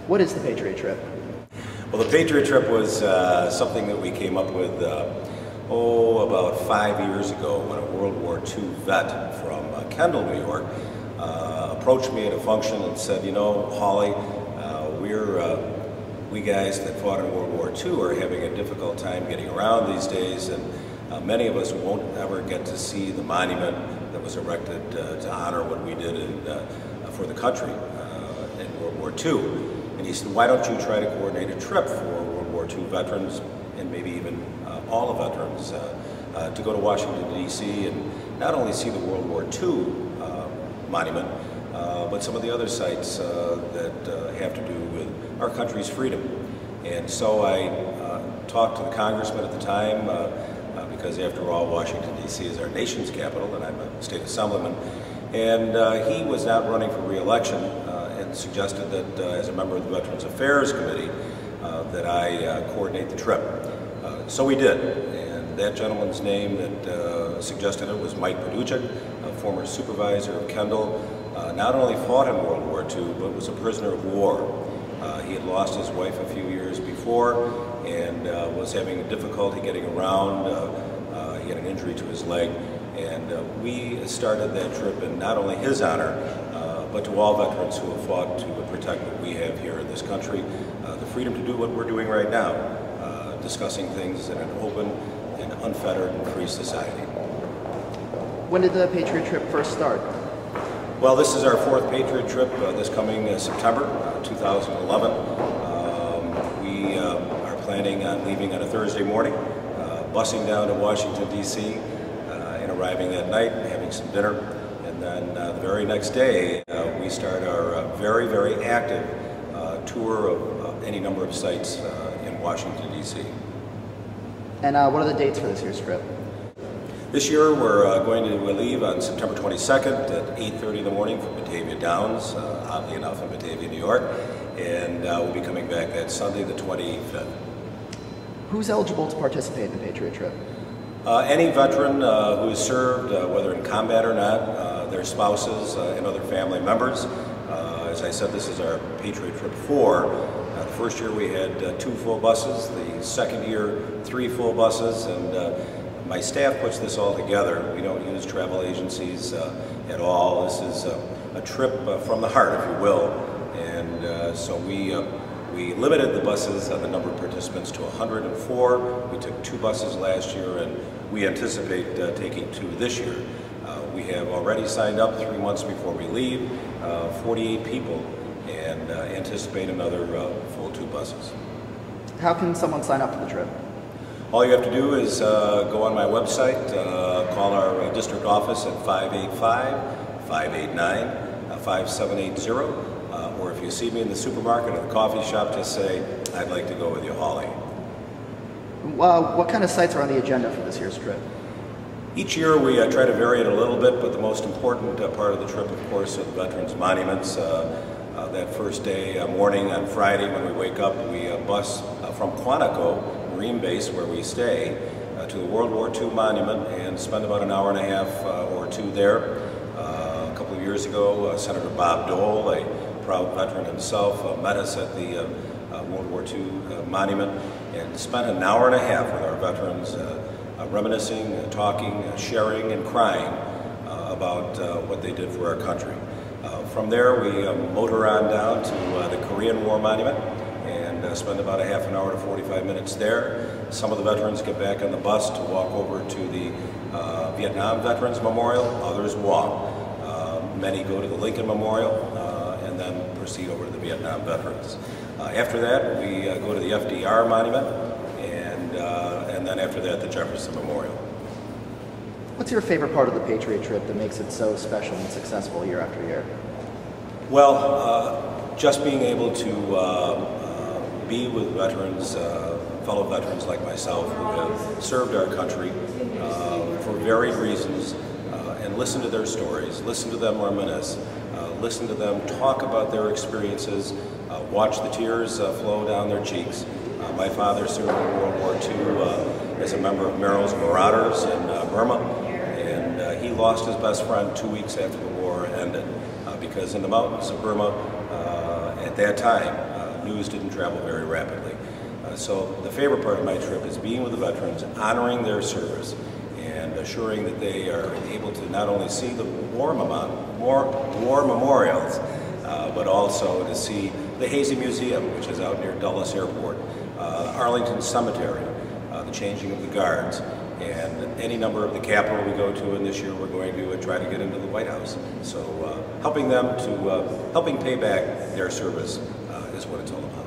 What is the Patriot trip? Well, the Patriot trip was something that we came up with, about 5 years ago when a World War II vet from Kendall, New York, approached me at a function and said, you know, Hawley, we guys that fought in World War II are having a difficult time getting around these days, and many of us won't ever get to see the monument that was erected to honor what we did for the country in World War II. And he said, why don't you try to coordinate a trip for World War II veterans, and maybe even all the veterans, to go to Washington, D.C. and not only see the World War II monument, but some of the other sites that have to do with our country's freedom. And so I talked to the congressman at the time, because after all, Washington, D.C. is our nation's capital, and I'm a state assemblyman. And he was not running for re-election, and suggested that as a member of the Veterans Affairs Committee, that I coordinate the trip. So we did, and that gentleman's name that suggested it was Mike Patriot, a former supervisor of Kendall. Not only fought in World War II, but was a prisoner of war. He had lost his wife a few years before and was having difficulty getting around. He had an injury to his leg, and we started that trip in not only his honor, but to all veterans who have fought to protect what we have here in this country, the freedom to do what we're doing right now, discussing things in an open and unfettered and free society. When did the Patriot trip first start? Well, this is our fourth Patriot trip this coming September 2011. We are planning on leaving on a Thursday morning, busing down to Washington, D.C., and arriving that night, having some dinner. And then the very next day, we start our very, very active tour of any number of sites in Washington, D.C. And what are the dates for this year's trip? This year, we're going to leave on September 22nd at 8:30 in the morning from Batavia Downs, oddly enough in Batavia, New York. And we'll be coming back that Sunday, the 25th. Who's eligible to participate in the Patriot trip? Any veteran who has served, whether in combat or not, their spouses and other family members. As I said, this is our Patriot Trip 4. The first year we had 2 full buses, the second year 3 full buses, and my staff puts this all together. We don't use travel agencies at all. This is a trip from the heart, if you will, and so we limited the buses, the number of participants, to 104. We took 2 buses last year, and we anticipate taking 2 this year. We have already signed up 3 months before we leave, 48 people, and anticipate another full 2 buses. How can someone sign up for the trip? All you have to do is go on my website, call our district office at 585-589-5780. Or if you see me in the supermarket or the coffee shop, just say, I'd like to go with you, Hawley. What kind of sites are on the agenda for this year's trip? Each year we try to vary it a little bit, but the most important part of the trip, of course, are the Veterans Monuments. That first day, morning on Friday when we wake up, we bus from Quantico Marine Base, where we stay, to the World War II Monument and spend about an hour and a half or 2 there. A couple of years ago, Senator Bob Dole, a proud veteran himself, met us at the World War II Monument and spent an hour and a half with our veterans reminiscing, talking, sharing, and crying about what they did for our country. From there, we motor on down to the Korean War Monument and spend about a half an hour to 45 minutes there. Some of the veterans get back on the bus to walk over to the Vietnam Veterans Memorial, others walk. Many go to the Lincoln Memorial and then proceed over to the Vietnam veterans. After that, we go to the FDR Monument, and then after that, the Jefferson Memorial. What's your favorite part of the Patriot trip that makes it so special and successful year after year? Well, just being able to be with veterans, fellow veterans like myself who have served our country for varied reasons, and listen to their stories, listen to them reminisce, listen to them talk about their experiences, watch the tears flow down their cheeks. My father served in World War II as a member of Merrill's Marauders in Burma, and he lost his best friend 2 weeks after the war ended because in the mountains of Burma at that time news didn't travel very rapidly. So the favorite part of my trip is being with the veterans, honoring their service, and assuring that they are able to not only see the war memorials, but also to see the Hazy Museum, which is out near Dulles Airport, Arlington Cemetery, the changing of the guards, and any number of the Capitol we go to, and this year we're going to try to get into the White House. So helping pay back their service is what it's all about.